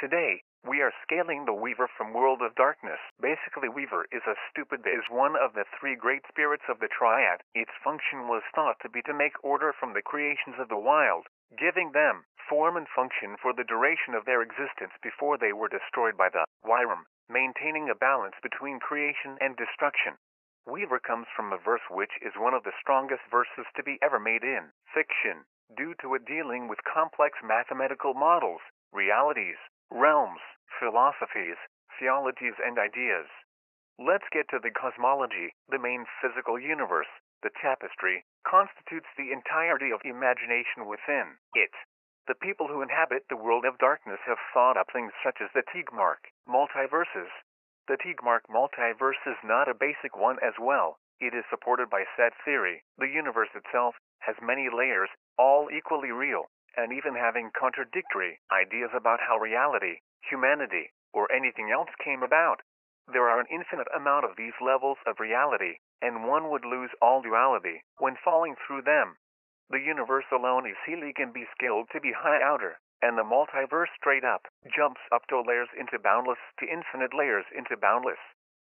Today, we are scaling the Weaver from World of Darkness. Basically, Weaver is one of the three great spirits of the Triad. Its function was thought to be to make order from the creations of the wild, giving them form and function for the duration of their existence before they were destroyed by the Wyram, maintaining a balance between creation and destruction. Weaver comes from a verse which is one of the strongest verses to be ever made in fiction, due to it dealing with complex mathematical models, realities, realms, philosophies, theologies, and ideas. Let's get to the cosmology. The main physical universe, the tapestry, constitutes the entirety of imagination within it. The people who inhabit the world of darkness have thought up things such as the Tigmark multiverses. The Tigmark multiverse is not a basic one as well. It is supported by set theory. The universe itself has many layers, all equally real, and even having contradictory ideas about how reality, humanity, or anything else came about. There are an infinite amount of these levels of reality, and one would lose all duality when falling through them. The universe alone is easily can be scaled to be high outer, and the multiverse straight up jumps up to layers into boundless to infinite layers into boundless.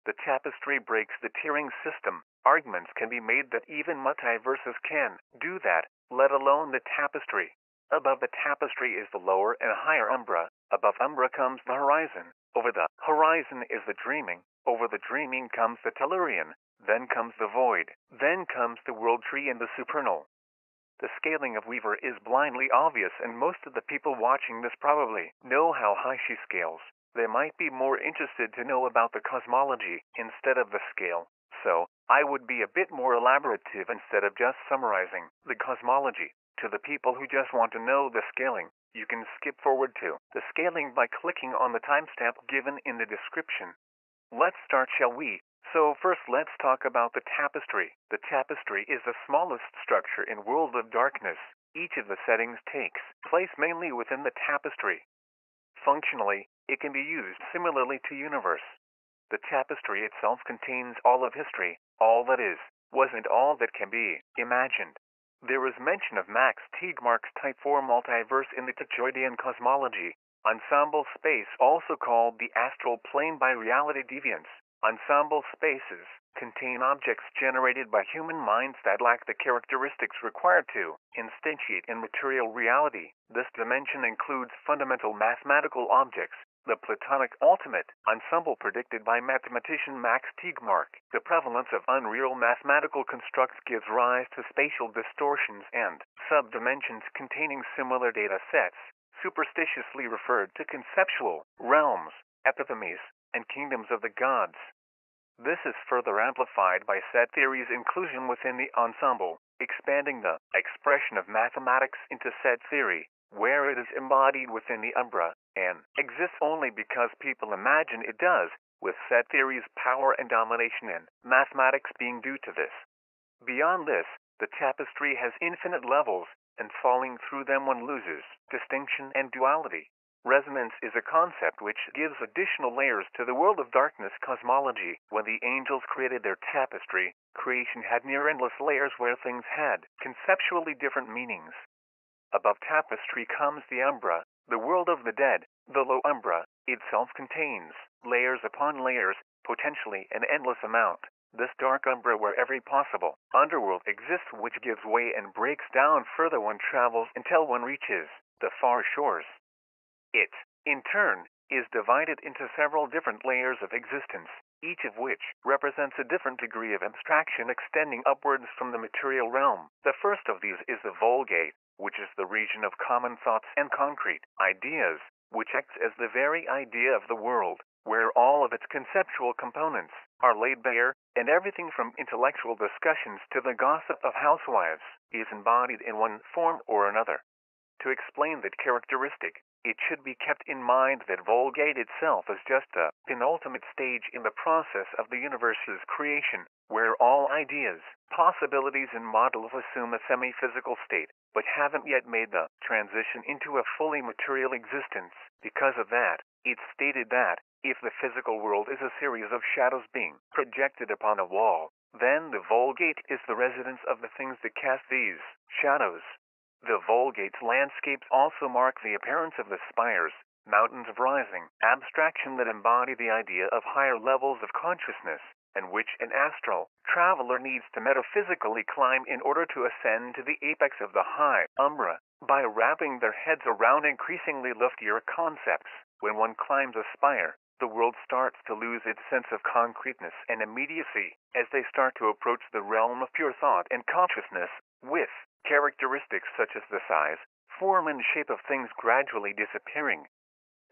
The tapestry breaks the tiering system. Arguments can be made that even multiverses can do that, let alone the tapestry. Above the tapestry is the lower and higher umbra. Above umbra comes the horizon. Over the horizon is the dreaming. Over the dreaming comes the tellurian. Then comes the void. Then comes the world tree and the supernal. The scaling of Weaver is blindly obvious, and most of the people watching this probably know how high she scales. They might be more interested to know about the cosmology instead of the scale, so I would be a bit more elaborative instead of just summarizing the cosmology. To the people who just want to know the scaling, you can skip forward to the scaling by clicking on the timestamp given in the description. Let's start, shall we? So first let's talk about the tapestry. The tapestry is the smallest structure in World of Darkness. Each of the settings takes place mainly within the tapestry. Functionally, it can be used similarly to universe. The tapestry itself contains all of history, all that is, wasn't all that can be imagined. There is mention of Max Tegmark's Type 4 multiverse in the Techoidean cosmology. Ensemble space, also called the astral plane by reality deviance. Ensemble spaces contain objects generated by human minds that lack the characteristics required to instantiate in material reality. This dimension includes fundamental mathematical objects, the Platonic ultimate ensemble predicted by mathematician Max Tegmark. The prevalence of unreal mathematical constructs gives rise to spatial distortions and subdimensions containing similar data sets, superstitiously referred to conceptual realms, epithemes, and kingdoms of the gods. This is further amplified by set theory's inclusion within the ensemble, expanding the expression of mathematics into set theory, where it is embodied within the umbra, and exists only because people imagine it does, with set theory's power and domination in mathematics being due to this. Beyond this, the tapestry has infinite levels, and falling through them one loses distinction and duality. Resonance is a concept which gives additional layers to the World of Darkness cosmology. When the angels created their tapestry, creation had near endless layers where things had conceptually different meanings. Above tapestry comes the umbra, the world of the dead. The low umbra itself contains layers upon layers, potentially an endless amount. This dark umbra where every possible underworld exists, which gives way and breaks down further one travels until one reaches the far shores. It, in turn, is divided into several different layers of existence, each of which represents a different degree of abstraction extending upwards from the material realm. The first of these is the Vulgate, which is the region of common thoughts and concrete ideas, which acts as the very idea of the world, where all of its conceptual components are laid bare, and everything from intellectual discussions to the gossip of housewives is embodied in one form or another. To explain that characteristic, it should be kept in mind that Vulgate itself is just a penultimate stage in the process of the universe's creation, where all ideas, possibilities, and models assume a semi-physical state, but haven't yet made the transition into a fully material existence. Because of that, it's stated that, if the physical world is a series of shadows being projected upon a wall, then the Vulgate is the residence of the things that cast these shadows. The Vulgate's landscapes also mark the appearance of the spires, mountains of rising abstraction that embody the idea of higher levels of consciousness, and which an astral traveler needs to metaphysically climb in order to ascend to the apex of the high umbra, by wrapping their heads around increasingly loftier concepts. When one climbs a spire, the world starts to lose its sense of concreteness and immediacy, as they start to approach the realm of pure thought and consciousness, with characteristics such as the size, form, and shape of things gradually disappearing.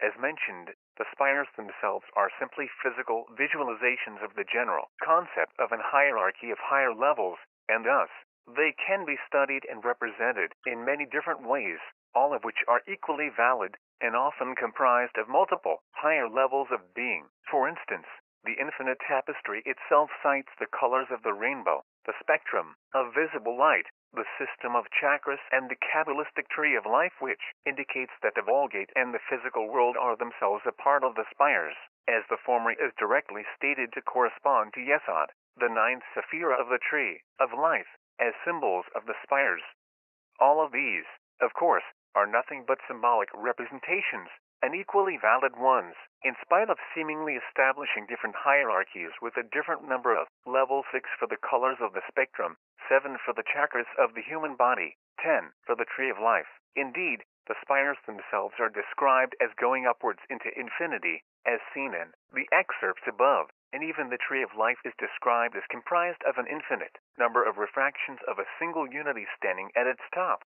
As mentioned, the spires themselves are simply physical visualizations of the general concept of an hierarchy of higher levels, and thus, they can be studied and represented in many different ways, all of which are equally valid and often comprised of multiple higher levels of being. For instance, the infinite tapestry itself cites the colors of the rainbow, the spectrum of visible light, the system of chakras, and the Kabbalistic tree of life, which indicates that the Vulgate and the physical world are themselves a part of the spires, as the former is directly stated to correspond to Yesod, the ninth sephira of the tree of life, as symbols of the spires. All of these, of course, are nothing but symbolic representations, and equally valid ones, in spite of seemingly establishing different hierarchies with a different number of level 6 for the colors of the spectrum, 7 for the chakras of the human body, 10 for the tree of life. Indeed, the spires themselves are described as going upwards into infinity, as seen in the excerpts above, and even the tree of life is described as comprised of an infinite number of refractions of a single unity standing at its top.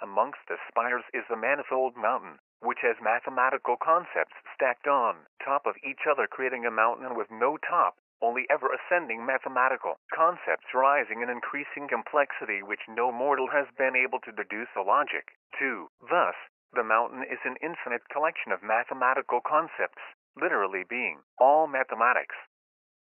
Amongst the spires is the manifold mountain, which has mathematical concepts stacked on top of each other, creating a mountain with no top, only ever ascending mathematical concepts rising in increasing complexity which no mortal has been able to deduce the logic to. Thus, the mountain is an infinite collection of mathematical concepts, literally being all mathematics.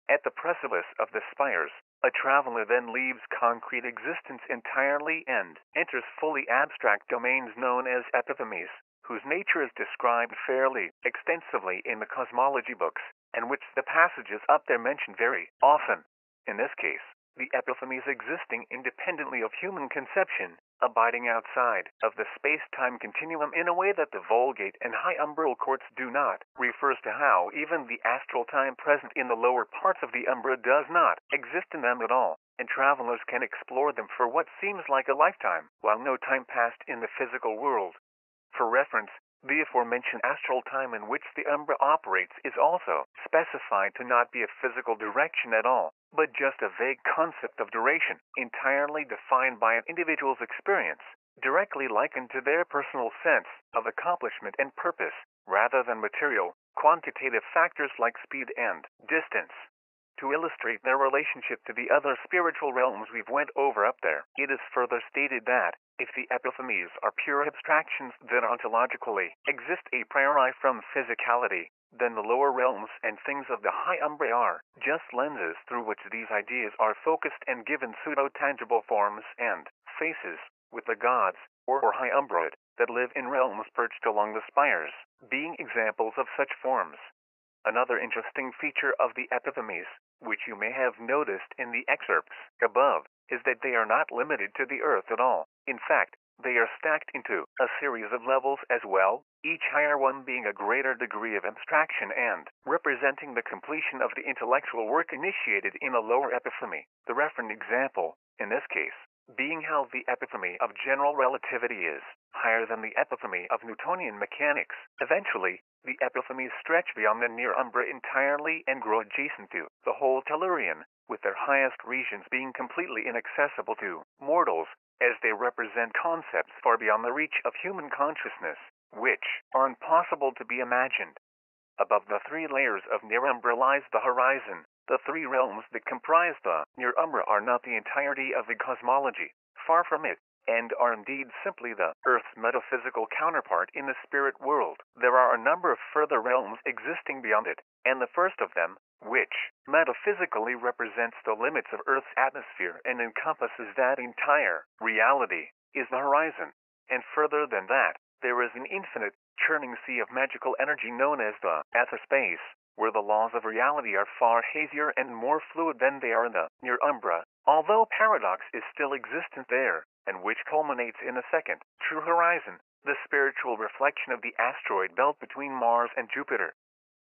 At the precipice of the spires, a traveler then leaves concrete existence entirely and enters fully abstract domains known as epiphemes, whose nature is described fairly extensively in the cosmology books, and which the passages up there mention very often. In this case, the epiphemes existing independently of human conception, abiding outside of the space-time continuum in a way that the Vulgate and high umbral courts do not, refers to how even the astral time present in the lower parts of the umbra does not exist in them at all, and travelers can explore them for what seems like a lifetime, while no time passed in the physical world. For reference, the aforementioned astral time in which the umbra operates is also specified to not be a physical direction at all, but just a vague concept of duration, entirely defined by an individual's experience, directly likened to their personal sense of accomplishment and purpose, rather than material, quantitative factors like speed and distance. To illustrate their relationship to the other spiritual realms we've went over up there, it is further stated that, if the epiphemes are pure abstractions that ontologically exist a priori from physicality, then the lower realms and things of the high umbra are just lenses through which these ideas are focused and given pseudo-tangible forms and faces, with the gods, or high umbra, that live in realms perched along the spires, being examples of such forms. Another interesting feature of the epiphemes, which you may have noticed in the excerpts above, is that they are not limited to the earth at all. In fact, they are stacked into a series of levels as well, each higher one being a greater degree of abstraction and representing the completion of the intellectual work initiated in a lower epiphemy. The referent example, in this case, being how the epiphemy of general relativity is higher than the epiphemy of Newtonian mechanics. Eventually, the epiphemes stretch beyond the near umbra entirely and grow adjacent to the whole Tellurian, with their highest regions being completely inaccessible to mortals, as they represent concepts far beyond the reach of human consciousness, which are impossible to be imagined. Above the three layers of near umbra lies the horizon. The three realms that comprise the near umbra are not the entirety of the cosmology, far from it, and are indeed simply the Earth's metaphysical counterpart in the spirit world. There are a number of further realms existing beyond it, and the first of them, which metaphysically represents the limits of Earth's atmosphere and encompasses that entire reality, is the horizon. And further than that, there is an infinite, churning sea of magical energy known as the ether space, where the laws of reality are far hazier and more fluid than they are in the near umbra, although paradox is still existent there, and which culminates in a second, true horizon, the spiritual reflection of the asteroid belt between Mars and Jupiter.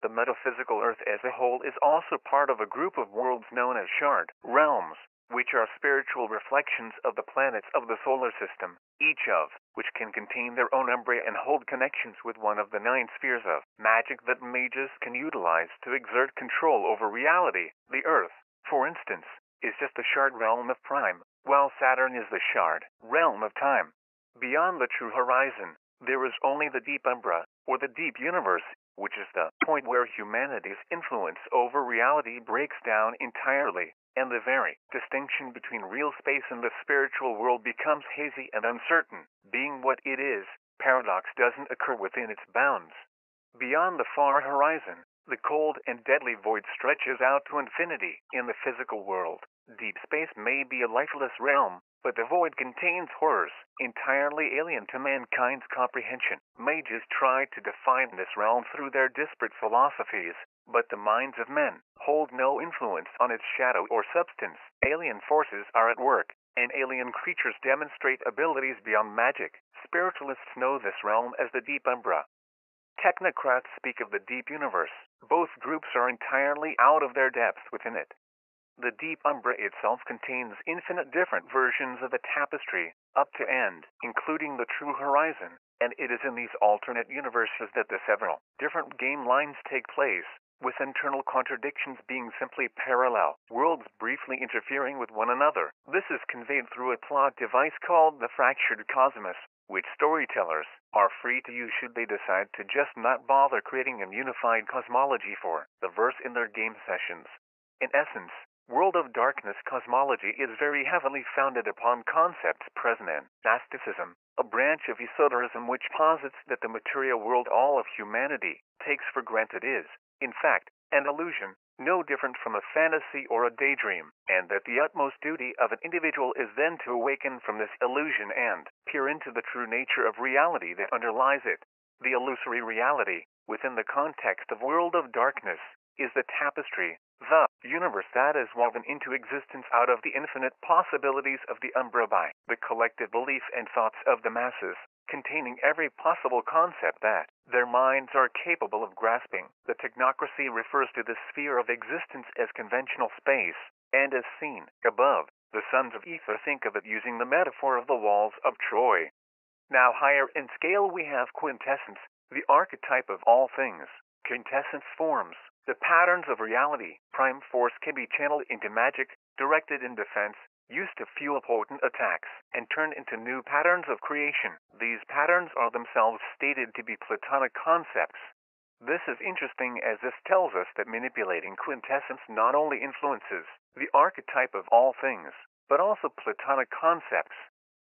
The metaphysical Earth as a whole is also part of a group of worlds known as shard realms, which are spiritual reflections of the planets of the solar system, each of which can contain their own umbra and hold connections with one of the 9 spheres of magic that mages can utilize to exert control over reality. The Earth, for instance, is just the shard realm of Prime, while Saturn is the shard realm of Time. Beyond the true horizon, there is only the deep umbra, or the deep universe, which is the point where humanity's influence over reality breaks down entirely, and the very distinction between real space and the spiritual world becomes hazy and uncertain. Being what it is, paradox doesn't occur within its bounds. Beyond the far horizon, the cold and deadly void stretches out to infinity. In the physical world, deep space may be a lifeless realm, but the void contains horrors entirely alien to mankind's comprehension. Mages try to define this realm through their disparate philosophies, but the minds of men hold no influence on its shadow or substance. Alien forces are at work, and alien creatures demonstrate abilities beyond magic. Spiritualists know this realm as the deep umbra. Technocrats speak of the deep universe. Both groups are entirely out of their depths within it. The deep umbra itself contains infinite different versions of the tapestry, up to end, including the true horizon, and it is in these alternate universes that the several different game lines take place, with internal contradictions being simply parallel worlds briefly interfering with one another. This is conveyed through a plot device called the fractured cosmos, which storytellers are free to use should they decide to just not bother creating a unified cosmology for the verse in their game sessions. In essence, World of Darkness cosmology is very heavily founded upon concepts present in Gnosticism, a branch of esotericism which posits that the material world all of humanity takes for granted is, in fact, an illusion, no different from a fantasy or a daydream, and that the utmost duty of an individual is then to awaken from this illusion and peer into the true nature of reality that underlies it. The illusory reality, within the context of World of Darkness, is the tapestry, the universe that is woven into existence out of the infinite possibilities of the umbra by the collective belief and thoughts of the masses, containing every possible concept that their minds are capable of grasping. The technocracy refers to this sphere of existence as conventional space, and as seen above, the sons of ether think of it using the metaphor of the walls of Troy. Now higher in scale we have quintessence, the archetype of all things. Quintessence forms the patterns of reality. Prime force can be channeled into magic, directed in defense, used to fuel potent attacks, and turned into new patterns of creation. These patterns are themselves stated to be Platonic concepts. This is interesting as this tells us that manipulating quintessence not only influences the archetype of all things, but also Platonic concepts.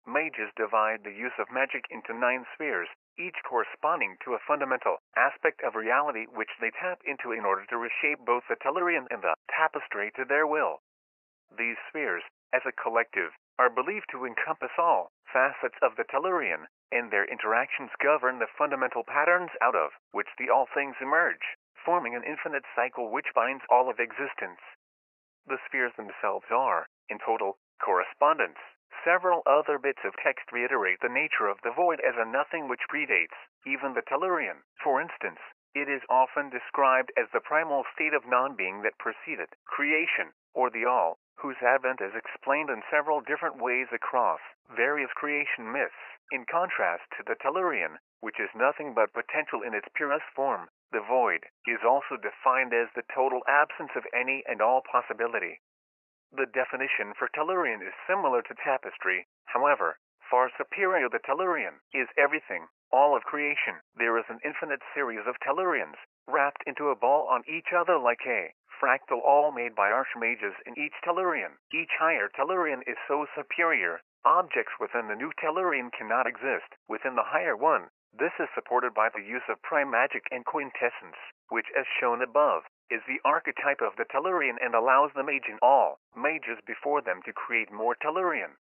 Mages divide the use of magic into 9 spheres, each corresponding to a fundamental aspect of reality which they tap into in order to reshape both the Tellurian and the tapestry to their will. These spheres, as a collective, are believed to encompass all facets of the Tellurian, and their interactions govern the fundamental patterns out of which the all things emerge, forming an infinite cycle which binds all of existence. The spheres themselves are, in total, correspondence. Several other bits of text reiterate the nature of the void as a nothing which predates even the Tellurian. For instance, it is often described as the primal state of non-being that preceded creation, or the all, whose advent is explained in several different ways across various creation myths. In contrast to the Tellurian, which is nothing but potential in its purest form, the void is also defined as the total absence of any and all possibility. The definition for Tellurian is similar to tapestry, however, far superior. The Tellurian is everything, all of creation. There is an infinite series of Tellurians, wrapped into a ball on each other like a fractal, all made by archmages in each Tellurian. Each higher Tellurian is so superior, objects within the new Tellurian cannot exist within the higher one. This is supported by the use of prime magic and quintessence, which, as shown above, is the archetype of the Tellurian and allows the mage and all mages before them to create more Tellurian.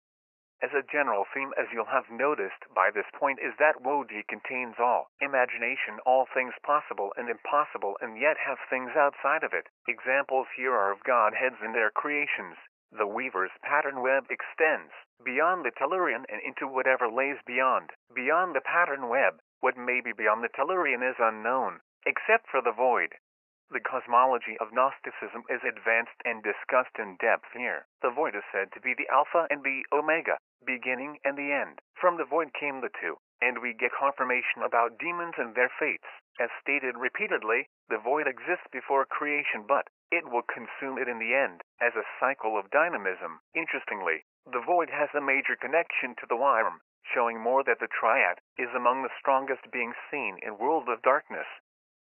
As a general theme, as you'll have noticed by this point, is that Woji contains all imagination, all things possible and impossible, and yet have things outside of it. Examples here are of godheads and their creations. The weaver's pattern web extends beyond the Tellurian and into whatever lays beyond the pattern web. What may be beyond the Tellurian is unknown, except for the void. The cosmology of Gnosticism is advanced and discussed in depth here. The void is said to be the Alpha and the Omega, beginning and the end. From the void came the two, and we get confirmation about demons and their fates. As stated repeatedly, the void exists before creation, but it will consume it in the end, as a cycle of dynamism. Interestingly, the void has a major connection to the worm, showing more that the triad is among the strongest beings seen in World of Darkness.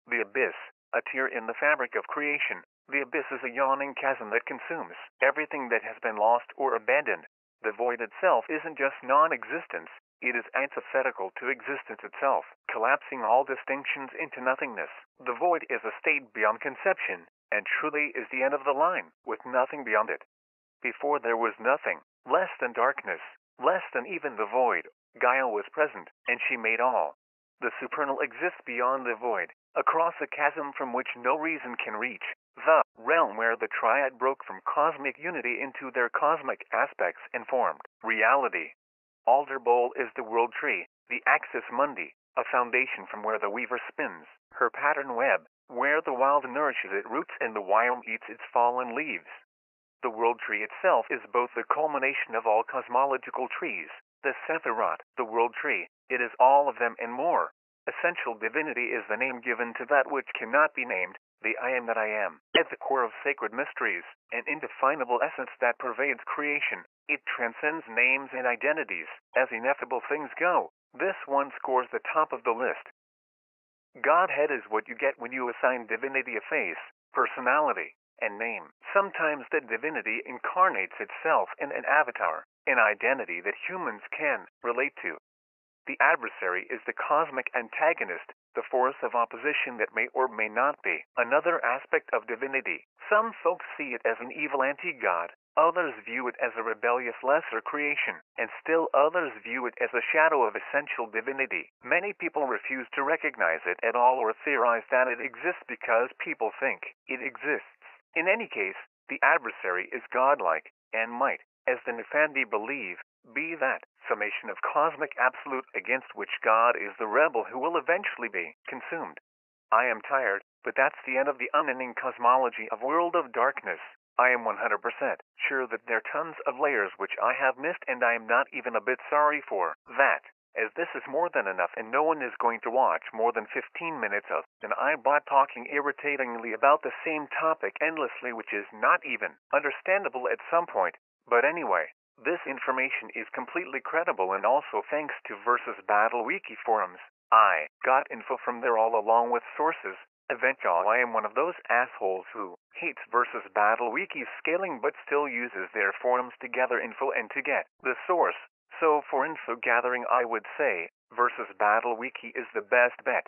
The abyss, a tear in the fabric of creation. The abyss is a yawning chasm that consumes everything that has been lost or abandoned. The void itself isn't just non-existence, it is antithetical to existence itself, collapsing all distinctions into nothingness. The void is a state beyond conception, and truly is the end of the line, with nothing beyond it. Before there was nothing, less than darkness, less than even the void, Gaia was present, and she made all. The supernal exists beyond the void, across a chasm from which no reason can reach, the realm where the triad broke from cosmic unity into their cosmic aspects and formed reality. Alder Bowl is the world tree, the axis mundi, a foundation from where the weaver spins her pattern web, where the wild nourishes its roots and the worm eats its fallen leaves. The world tree itself is both the culmination of all cosmological trees, the Sephiroth, the world tree. It is all of them and more. Essential divinity is the name given to that which cannot be named, the I am that I am. At the core of sacred mysteries, an indefinable essence that pervades creation, it transcends names and identities. As ineffable things go, this one scores the top of the list. Godhead is what you get when you assign divinity a face, personality, and name. Sometimes that divinity incarnates itself in an avatar, an identity that humans can relate to. The adversary is the cosmic antagonist, the force of opposition that may or may not be another aspect of divinity. Some folks see it as an evil anti-god, others view it as a rebellious lesser creation, and still others view it as a shadow of essential divinity. Many people refuse to recognize it at all or theorize that it exists because people think it exists. In any case, the adversary is godlike, and might, as the Nefandi believe, be that summation of cosmic absolute against which God is the rebel who will eventually be consumed. I am tired, but that's the end of the unending cosmology of World of Darkness. I am 100% sure that there are tons of layers which I have missed, and I am not even a bit sorry for that, as this is more than enough and no one is going to watch more than 15 minutes of an iBot talking irritatingly about the same topic endlessly, which is not even understandable at some point. But anyway, this information is completely credible, and also thanks to Versus Battle Wiki forums. I got info from there all along with sources. Eventually, I am one of those assholes who hates Versus Battle Wiki's scaling but still uses their forums to gather info and to get the source. So for info gathering, I would say Versus Battle Wiki is the best bet.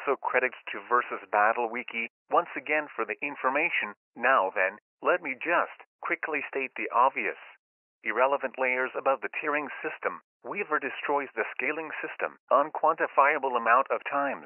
So credits to Versus Battle Wiki once again for the information. Now then, let me just quickly state the obvious. Irrelevant layers above the tiering system. Weaver destroys the scaling system unquantifiable amount of times.